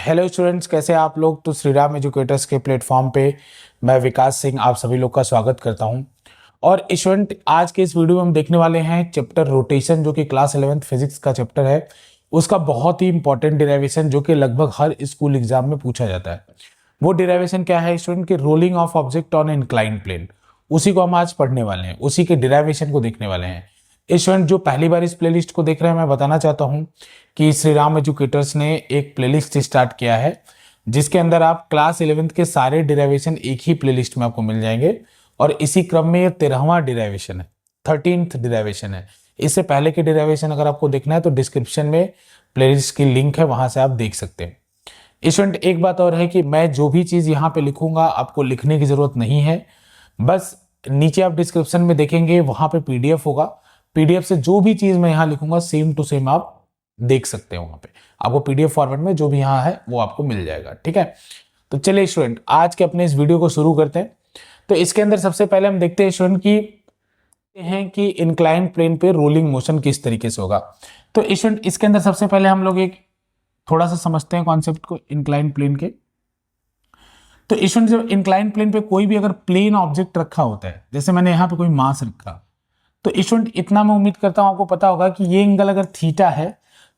Hello students, कैसे हैं आप लोग। तो श्री राम एजुकेटर्स के प्लेटफॉर्म पे मैं विकास सिंह आप सभी लोग का स्वागत करता हूं। और स्टूडेंट, आज के इस वीडियो में हम देखने वाले हैं चैप्टर रोटेशन, जो कि क्लास 11th फिजिक्स का चैप्टर है। उसका बहुत ही इंपॉर्टेंट डिराइवेशन जो कि लगभग हर स्कूल एग्जाम में पूछा जाता है। वो डिराइवेशन क्या है स्टूडेंट? की rolling of object on inclined plane. उसी को हम आज पढ़ने वाले हैं, उसी के डिराइवेशन को देखने वाले हैं। स्टूडेंट, जो पहली बार इस प्लेलिस्ट को देख रहे हैं, मैं बताना चाहता हूं कि श्री राम एजुकेटर्स ने एक प्लेलिस्ट स्टार्ट किया है जिसके अंदर आप क्लास 11th के सारे डिराइवेशन एक ही प्लेलिस्ट में आपको मिल जाएंगे। और इसी क्रम में ये 13वां डिराइवेशन है, 13th डिराइवेशन है। इससे पहले के डिराइवेशन अगर आपको देखना है तो डिस्क्रिप्शन में प्लेलिस्ट की लिंक है, वहां से आप देख सकते हैं। स्टूडेंट, एक बात और है कि मैं जो भी चीज यहाँ पे लिखूंगा आपको लिखने की जरूरत नहीं है। बस नीचे आप डिस्क्रिप्शन में देखेंगे, वहां पे पीडीएफ होगा। पीडीएफ से जो भी चीज मैं यहाँ लिखूंगा सेम टू सेम आप देख सकते हैं। वहां पे आपको पीडीएफ फॉर्मेट में जो भी यहाँ है वो आपको मिल जाएगा। ठीक है, तो चलिए स्टूडेंट, आज के अपने इस वीडियो को शुरू करते हैं। तो इसके अंदर सबसे पहले हम देखते हैं स्टूडेंट कि इंक्लाइंड प्लेन पे रोलिंग मोशन किस तरीके से होगा। तो स्टूडेंट, इसके अंदर सबसे पहले हम लोग एक थोड़ा सा समझते हैं कॉन्सेप्ट को इंक्लाइंड प्लेन के। तो स्टूडेंट, जब इंक्लाइंड प्लेन पे कोई भी अगर प्लेन ऑब्जेक्ट रखा होता है, जैसे मैंने यहाँ पे कोई मास रखा, तो स्टूडेंट इतना मैं उम्मीद करता हूं आपको पता होगा कि ये एंगल अगर थीटा है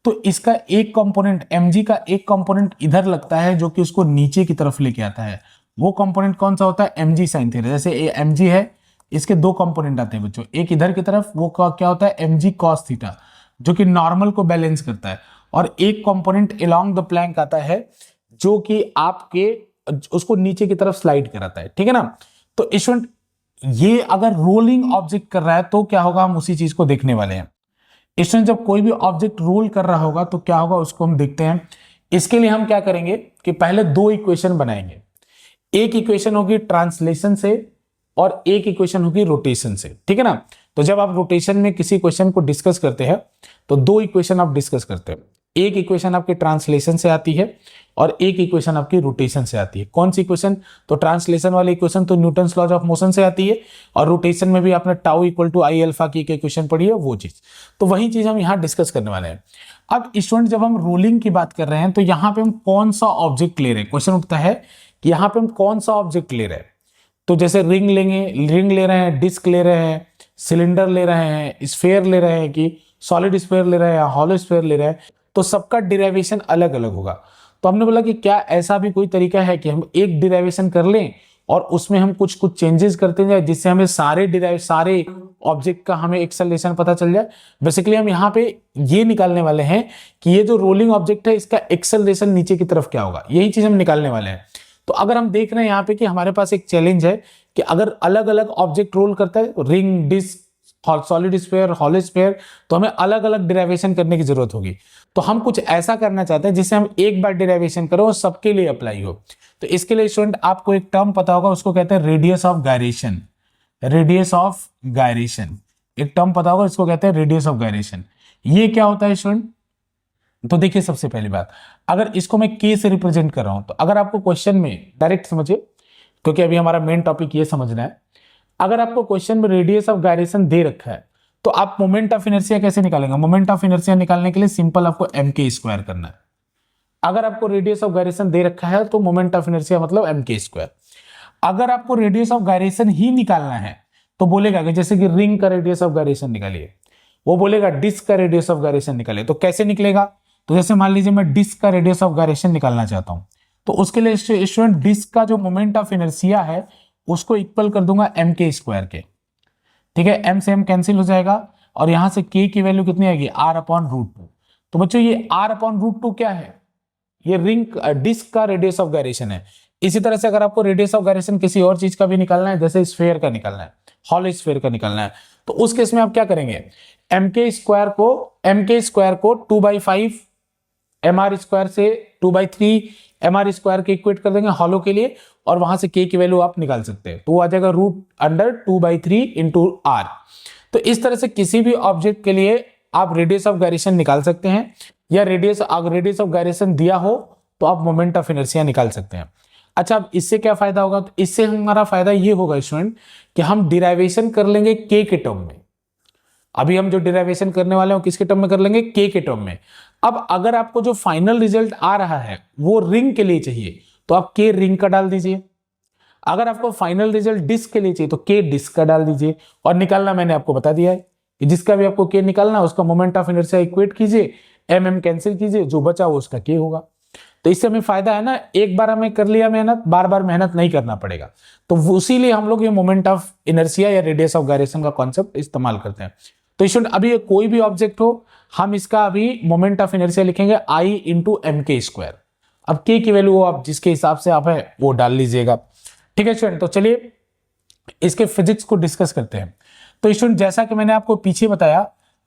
तो इसका एक कंपोनेंट mg का एक कंपोनेंट इधर लगता है जो कि उसको नीचे की तरफ लेके आता है। वो कंपोनेंट कौन सा होता है? mg sine theta. जैसे ये mg है, इसके दो कंपोनेंट आते हैं बच्चों, एक इधर की तरफ, वो क्या होता है? mg cos थीटा, जो कि नॉर्मल को बैलेंस करता है। और एक कंपोनेंट अलोंग द प्लैंक आता है जो कि आपके उसको नीचे की तरफ स्लाइड कराता है। ठीक है ना। तो स्टूडेंट, ये अगर रोलिंग ऑब्जेक्ट कर रहा है तो क्या होगा, हम उसी चीज को देखने वाले हैं। स्टूडेंट, जब कोई भी ऑब्जेक्ट रोल कर रहा होगा तो क्या होगा उसको हम देखते हैं। इसके लिए हम क्या करेंगे कि पहले दो इक्वेशन बनाएंगे। एक इक्वेशन होगी ट्रांसलेशन से और एक इक्वेशन होगी रोटेशन से। ठीक है ना। तो जब आप रोटेशन में किसी क्वेश्चन को डिस्कस करते हैं तो दो इक्वेशन आप डिस्कस करते हैं। एक इक्वेशन आपकी ट्रांसलेशन से आती है और एक इक्वेशन आपकी रोटेशन से आती है। कौन सी इक्वेशन? तो ट्रांसलेशन वाली इक्वेशन तो न्यूटन्स लॉज ऑफ मोशन से आती है, और रोटेशन में भी आपने tau equal to I alpha की इक्वेशन पढ़ी है, वो चीज। तो वही चीज हम यहाँ डिस्कस करने वाले हैं। अब स्टूडेंट, जब हम रोलिंग की बात कर रहे हैं तो यहाँ पे हम कौन सा ऑब्जेक्ट ले रहे हैं, क्वेश्चन उठता है कि यहाँ पे हम कौन सा ऑब्जेक्ट ले रहे हैं। तो जैसे रिंग लेंगे, रिंग ले रहे हैं, डिस्क ले रहे हैं, सिलेंडर ले रहे हैं, स्फेयर ले रहे हैं, कि सॉलिड स्फेयर ले रहे हैं, हॉलो स्फेयर ले रहे हैं, तो सबका डिराइवेशन अलग अलग होगा। तो हमने बोला कि क्या ऐसा भी कोई तरीका है कि हम एक डिराइवेशन कर लें और उसमें हम कुछ कुछ चेंजेस करते जाए जिससे हमें सारे ऑब्जेक्ट का हमें एक्सेलरेशन पता चल जाए। बेसिकली हम यहाँ पे ये निकालने वाले हैं कि ये जो रोलिंग ऑब्जेक्ट है इसका एक्सेलरेशन नीचे की तरफ क्या होगा, यही चीज हम निकालने वाले हैं। तो अगर हम देख रहे हैं यहाँ पे कि हमारे पास एक चैलेंज है कि अगर अलग अलग ऑब्जेक्ट रोल करता है, ring, disc, solid sphere, hollow sphere, तो हमें अलग अलग डिराइवेशन करने की जरूरत होगी। तो हम कुछ ऐसा करना चाहते हैं जिससे हम एक बार डिराइवेशन करो और सबके लिए अप्लाई हो। तो इसके लिए स्टूडेंट आपको एक टर्म पता होगा, उसको कहते हैं radius of gyration. Radius of gyration एक टर्म पता होगा, इसको कहते हैं रेडियस ऑफ गायरेशन। ये क्या होता है स्टूडेंट? तो देखिए, सबसे पहली बात, अगर इसको मैं के से रिप्रेजेंट कर रहा हूं तो अगर आपको क्वेश्चन में डायरेक्ट समझिए, क्योंकि अभी हमारा मेन टॉपिक ये समझना है। अगर आपको क्वेश्चन में रेडियस ऑफ गायरेशन दे रखा है तो आप मोमेंट ऑफ इनर्शिया कैसे निकालेंगे? मोमेंट ऑफ इनर्शिया निकालने के लिए सिंपल आपको एम के स्क्वायर करना है। अगर आपको रेडियस ऑफ गायरेशन दे रखा है तो मोमेंट ऑफ इनर्शिया मतलब एम के स्क्वायर। अगर आपको रेडियस ऑफ गायरेशन ही निकालना है तो बोलेगा कि जैसे कि रिंग का रेडियस ऑफ गायरेशन निकालिए, वो बोलेगा डिस्क का रेडियस ऑफ गायरेशन निकालिए। तो कैसे निकलेगा? तो जैसे मान लीजिए मैं डिस्क का रेडियस ऑफ गायरेशन निकालना चाहता हूं, तो उसके लिए स्टूडेंट डिस्क का जो मोमेंट ऑफ इनर्शिया है उसको इक्वल कर दूंगा एम के स्क्वायर के। ठीक है, एम से एम कैंसिल हो जाएगा और यहां से के की वैल्यू कितनी आएगी? R upon root two. तो बच्चों, ये आर अपॉन रूट टू क्या है? ये रिंग डिस्क का रेडियस ऑफ गायरेशन है। इसी तरह से अगर आपको रेडियस ऑफ गायरेशन किसी और चीज का भी निकालना है, जैसे स्फेयर का निकालना है, हॉलो स्फेयर का निकालना है, तो उस केस में आप क्या करेंगे? एम के स्क्वायर को 2/5 एम आर स्क्वायर से 2/3 एम आर स्क्वायर के इक्वेट कर देंगे हॉलो के लिए, और वहां से के की वैल्यू आप निकाल सकते हैं। तो वो आ जाएगा √2/3 इंटू आर। तो इस तरह से किसी भी ऑब्जेक्ट के लिए आप रेडियस ऑफ गायरेशन निकाल सकते हैं, या रेडियस ऑफ गायरेशन दिया हो तो आप मोमेंट ऑफ इनर्शिया निकाल सकते हैं। अच्छा, अब इससे क्या फायदा होगा? तो इससे हमारा फायदा ये होगा स्टूडेंट कि हम डिराइवेशन कर लेंगे के टर्म में। अभी हम जो डिराइवेशन करने वाले हैं किसके टर्म में कर लेंगे? के टर्म में। अब अगर आपको जो फाइनल रिजल्ट आ रहा है वो रिंग के लिए चाहिए तो आप के रिंग का डाल दीजिए, अगर आपको फाइनल रिजल्ट डिस्क के लिए चाहिए तो के डिस्क का डाल दीजिए, और निकालना मैंने आपको बता दिया है कि जिसका भी आपको के निकालना है उसका मोमेंट ऑफ इनर्शिया इक्वेट कीजिए, एम एम कैंसिल कीजिए, जो बचा वो उसका के होगा। तो इससे हमें फायदा है ना, एक बार हमें कर लिया मेहनत, बार बार मेहनत नहीं करना पड़ेगा। तो उसीलिए हम लोग ये मोमेंट ऑफ इनर्शिया या रेडियस ऑफ गायरेशन का कॉन्सेप्ट इस्तेमाल करते हैं। तो स्टूडेंट अभी कोई भी ऑब्जेक्ट हो, हम इसका अभी मोमेंट ऑफ इनर्शिया लिखेंगे आई इंटू एम के स्क्वायर। अब के की वैल्यू आप जिसके हिसाब से आप है वो डाल लीजिएगा, ठीक है स्टूडेंट। तो चलिए इसके फिजिक्स को डिस्कस करते हैं। तो स्टूडेंट जैसा कि मैंने आपको पीछे बताया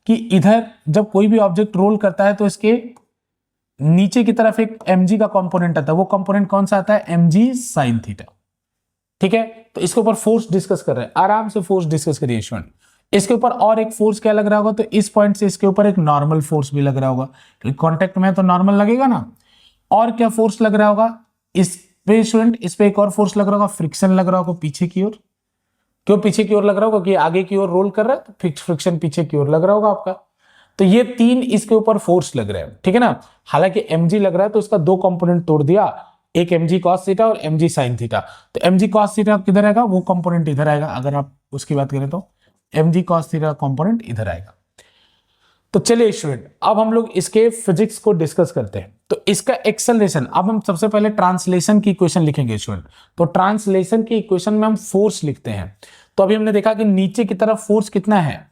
कि इधर जब कोई भी ऑब्जेक्ट रोल करता है तो इसके नीचे की तरफ एक mg का कंपोनेंट आता है, वो कंपोनेंट कौन सा आता है, mg sin थीटा, ठीक है। तो इसके ऊपर फोर्स डिस्कस कर रहे हैं, आराम से फोर्स डिस्कस करिए स्टूडेंट। इसके ऊपर और एक फोर्स क्या लग रहा होगा, तो इस पॉइंट से इसके ऊपर एक नॉर्मल फोर्स भी लग रहा होगा, क्योंकि कॉन्टेक्ट में है तो नॉर्मल लगेगा ना। और क्या फोर्स लग रहा होगा इस पे स्टूडेंट, इस पे एक और फोर्स लग रहा होगा, फ्रिक्शन लग रहा होगा पीछे की ओर। क्यों पीछे की ओर लग रहा होगा, कि आगे की ओर रोल कर रहा है तो फ्रिक्शन पीछे की ओर लग रहा होगा आपका। तो ये तीन इसके ऊपर फोर्स लग रहे हैं, ठीक है ना। हालांकि mg लग रहा है तो इसका दो कंपोनेंट तोड़ दिया, एक mg cos थीटा और mg sin थीटा। तो mg cos थीटा किधर आएगा, वो कंपोनेंट इधर आएगा, अगर आप उसकी बात करें तो mg cos थीटा कंपोनेंट इधर आएगा। तो चलिए स्टूडेंट अब हम लोग इसके फिजिक्स को डिस्कस करते हैं। तो इसका एक्सेलरेशन, अब हम सबसे पहले ट्रांसलेशन की इक्वेशन लिखेंगे स्टूडेंट। तो ट्रांसलेशन की इक्वेशन में हम फोर्स लिखते हैं। तो अभी हमने देखा कि नीचे की तरफ फोर्स कितना है,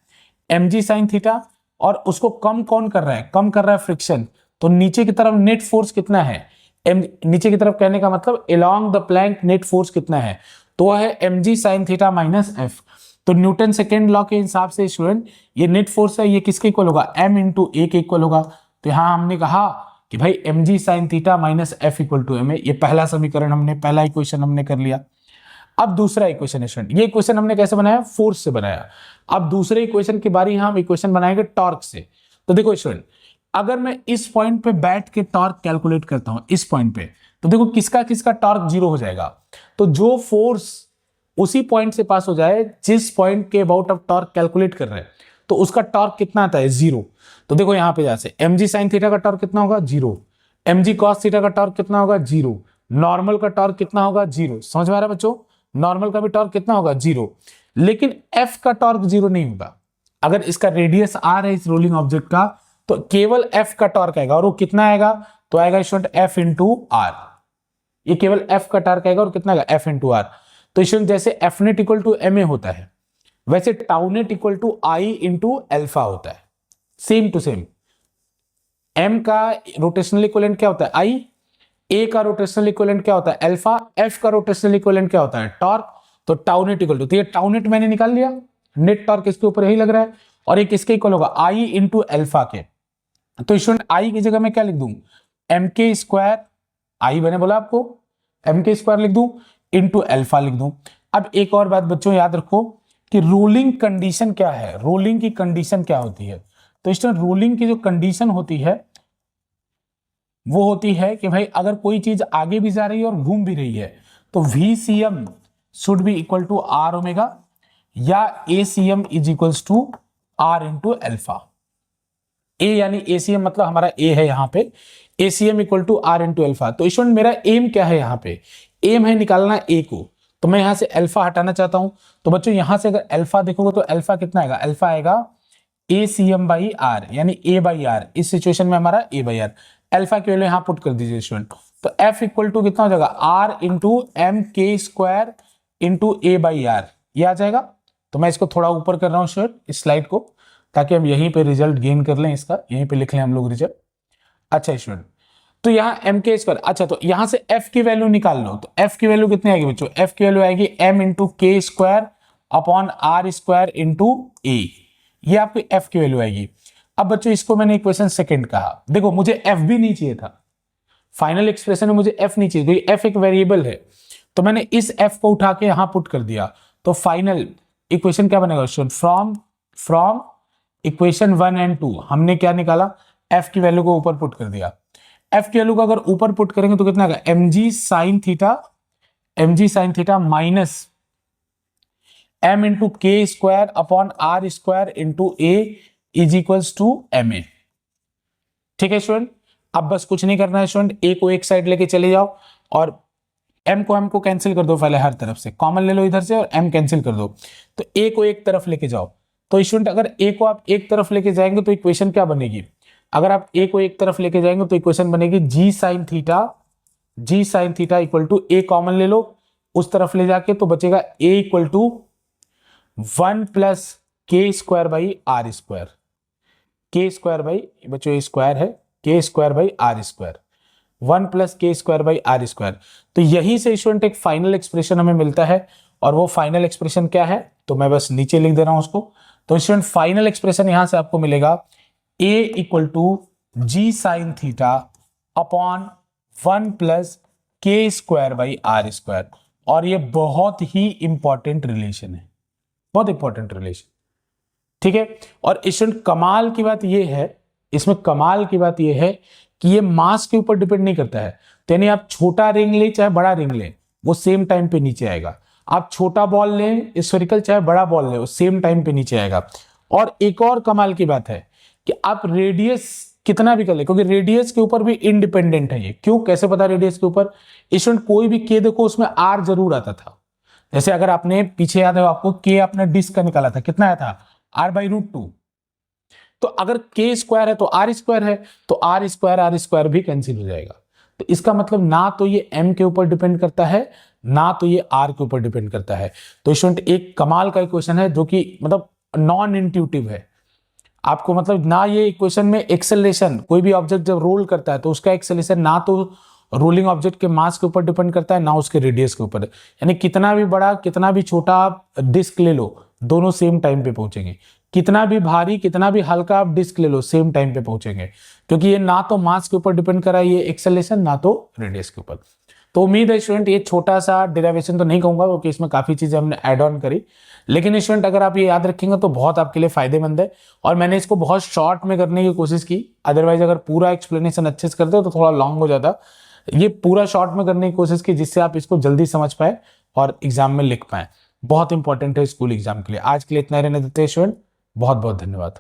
mg sin थीटा, और उसको कम कौन कर रहा है, कम कर रहा है फ्रिक्शन। तो नीचे की तरफ नेट फोर्स कितना है, नीचे की तरफ कहने का मतलब along the plank net force कितना है, तो वह है mg sin theta minus F. तो न्यूटन सेकेंड लॉ के हिसाब से स्टूडेंट ये नेट फोर्स है, ये किसके इक्वल होगा, m इंटू ए के इक्वल होगा। तो यहां हमने कहा कि भाई mg sin theta minus F equal to M A, ये पहला समीकरण हमने, पहला इक्वेशन हमने कर लिया। अब दूसरा इक्वेशन है स्टूडेंट, ये इक्वेशन हमने कैसे बनाया, फोर्स से बनाया। अब दूसरे इक्वेशन की बारी हम इक्वेशन बनाएंगे टॉर्क से। तो देखो स्टूडेंट अगर मैं इस पॉइंट पे बैठ के टॉर्क कैलकुलेट करता हूं इस पॉइंट पे, तो देखो किसका किसका टॉर्क जीरो हो जाएगा। तो जो फोर्स उसी पॉइंट से पास हो जाए जिस पॉइंट के अबाउट आप टॉर्क कैलकुलेट कर रहे हैं, तो उसका टॉर्क कितना आता है, जीरो। तो देखो यहां पे जैसे mg sin थीटा का टॉर्क कितना होगा, जीरो। mg cos थीटा का टॉर्क कितना होगा, जीरो। नॉर्मल का टॉर्क कितना होगा, जीरो। समझ में आ रहा है बच्चों, नॉर्मल का भी टॉर्क कितना होगा, जीरो। लेकिन एफ का टॉर्क जीरो नहीं होगा। अगर इसका रेडियस आर है इस रोलिंग ऑब्जेक्ट का, तो केवल एफ का टॉर्क आएगा, और वो कितना आएगा, तो आएगा स्टूडेंट एफ इंटू आर। ये केवल एफ का टॉर्क आएगा और कितना आएगा, एफ इंटू आर। तो स्टूडेंट जैसे F net equal to M A होता है, वैसे tau net equal to I into alpha होता है, सेम टू सेम। एम का रोटेशनल इक्विवेलेंट क्या होता है, आई। ए का रोटेशनल इक्विवेलेंट क्या होता है, अल्फा। एफ का रोटेशनल इक्विवेलेंट क्या होता है, टॉर्क। तो टाउ नेट इक्वल टू, तो ये टाउ नेट मैंने निकाल लिया, नेट टॉर्क इसके ऊपर यही लग रहा है, और एक किसके इक्वल होगा, आई इंटू एल्फा के। तो स्टूडेंट आई की जगह मैं क्या लिख दूं, एम के स्क्वायर, आई मैंने बोला आपको एम के स्क्वायर लिख दूं, इंटू एल्फा लिख दूं। अब एक और बात बच्चों याद रखो कि रोलिंग कंडीशन क्या है, रोलिंग की कंडीशन क्या होती है। तो स्टूडेंट रोलिंग की जो कंडीशन होती है वो होती है कि भाई अगर कोई चीज आगे भी जा रही है और घूम भी रही है, तो VCM should be equal to R omega, या ACM is equals to R into alpha. A यानी ACM मतलब हमारा ए है यहाँ पे, ACM equal to R into alpha. तो स्टूडेंट मेरा एम क्या है, यहाँ पे एम है निकालना ए को, तो मैं यहां से अल्फा हटाना चाहता हूं। तो बच्चों यहां से अगर अल्फा देखोगे तो अल्फा कितना आएगा, अल्फा आएगा ACM बाई आर, यानी ए बाई आर। इस सिचुएशन में हमारा ए बाई आर, अल्फा की वैल्यू यहां पुट कर दीजिए स्टूडेंट। तो एफ इक्वल टू कितना हो जाएगा, R into M K square into A by R, ये आ जाएगा। तो मैं इसको थोड़ा ऊपर कर रहा हूँ स्टूडेंट इस स्लाइड को, ताकि हम यहीं पे रिजल्ट गेन कर लें, इसका यहीं पे लिख लें हम लोग रिजल्ट। अच्छा स्टूडेंट तो यहाँ एम के स्क्वायर, अच्छा तो यहां से एफ की वैल्यू निकाल लो। तो एफ की वैल्यू कितनी आएगी बच्चों, एफ की वैल्यू आएगी M into K square upon R square into A, ये आपकी एफ की वैल्यू आएगी। अब बच्चों इसको मैंने इक्वेशन सेकंड कहा, देखो मुझे एफ भी नहीं चाहिए था, फाइनल एक्सप्रेशन में मुझे एफ नहीं चाहिए, क्योंकि एफ एक वेरिएबल है। तो मैंने इस एफ को उठा के यहां पुट कर दिया, तो फाइनल इक्वेशन क्या बनेगा स्टूडेंट, फ्रॉम इक्वेशन 1 एंड 2 हमने क्या निकाला, एफ की वैल्यू को ऊपर पुट कर दिया। एफ की वैल्यू को अगर ऊपर पुट करेंगे तो कितना आएगा, mg sin theta minus m into K square upon R square into A is equals to M A. ठीक है स्टूडेंट, अब बस कुछ नहीं करना है स्टूडेंट, ए को एक साइड लेके चले जाओ और m को कैंसिल कर दो पहले, हर तरफ से कॉमन ले लो इधर से और m कैंसिल कर दो, तो a को एक तरफ लेके जाओ। तो स्टूडेंट अगर a को आप एक तरफ लेके जाएंगे तो इक्वेशन क्या बनेगी, अगर आप a को एक तरफ लेके जाएंगे तो इक्वेशन बनेगी g sin theta equal to a common ले लो उस तरफ ले जाके, तो बचेगा a equal to 1 plus K square by R square, K square by बच्चों ये स्क्वायर है, K square by R square, 1 plus K square by R square. तो यही से स्टूडेंट एक फाइनल एक्सप्रेशन हमें मिलता है, और वो फाइनल एक्सप्रेशन क्या है तो मैं बस नीचे लिख दे रहा हूं उसको। तो स्टूडेंट फाइनल एक्सप्रेशन यहां से आपको मिलेगा a equal to G sine theta upon 1 plus K square by R square, और ये बहुत ही इंपॉर्टेंट रिलेशन है, बहुत इंपॉर्टेंट रिलेशन, ठीक है। और स्टूडेंट कमाल की बात ये है, इसमें कमाल की बात ये है कि ये मास के ऊपर डिपेंड नहीं करता है, तो यानी आप छोटा रिंग ले चाहे बड़ा रिंग ले वो सेम टाइम पे नीचे आएगा, आप छोटा बॉल ले स्फेरिकल चाहे बड़ा बॉल ले वो सेम टाइम पे नीचे आएगा। और एक और कमाल की बात है कि आप रेडियस कितना भी कर ले, क्योंकि रेडियस के ऊपर भी इंडिपेंडेंट है ये। क्यों, कैसे पता रेडियस के ऊपर, स्टूडेंट कोई भी के देखो उसमें आर जरूर आता था, जैसे अगर आपने पीछे याद है आपको के आपने डिस्क का निकाला था, कितना आया था r/√2, तो अगर के स्क्वायर है तो आर स्क्वायर है, तो आर स्क्वायर भी कैंसिल हो जाएगा। तो इसका मतलब ना तो ये m के ऊपर डिपेंड करता है ना तो ये r के ऊपर डिपेंड करता है। तो स्टूडेंट एक कमाल का इक्वेशन है जो कि मतलब नॉन इंट्यूटिव है, आपको मतलब ना ये इक्वेशन में एक्सेलरेशन, कोई भी ऑब्जेक्ट जब रोल करता है तो उसका एक्सेलरेशन ना तो रोलिंग ऑब्जेक्ट के मास के ऊपर डिपेंड करता है ना उसके रेडियस के ऊपर, यानी कितना भी बड़ा कितना भी छोटा आप डिस्क ले लो दोनों सेम टाइम पे पहुंचेंगे, कितना भी भारी कितना भी हल्का आप डिस्क ले लो सेम टाइम पे पहुंचेंगे, क्योंकि ये ना तो मास के ऊपर डिपेंड कर रहा है ये एक्सेलरेशन ना तो रेडियस के ऊपर। तो उम्मीद है स्टूडेंट ये छोटा सा डेरिवेशन तो नहीं कहूंगा क्योंकि इसमें काफी चीजें हमने ऐड ऑन करी, लेकिन स्टूडेंट अगर आप ये याद रखेंगे तो बहुत आपके लिए फायदेमंद है। और मैंने इसको बहुत शॉर्ट में करने की कोशिश की, अदरवाइज अगर पूरा एक्सप्लेनेशन अच्छे से करते हो तो थोड़ा लॉन्ग हो जाता, ये पूरा शॉर्ट में करने की कोशिश की जिससे आप इसको जल्दी समझ पाए और एग्जाम में लिख पाए। बहुत इंपॉर्टेंट है स्कूल एग्जाम के लिए। आज के लिए इतना रहने देते हैं स्टूडेंट, बहुत बहुत धन्यवाद।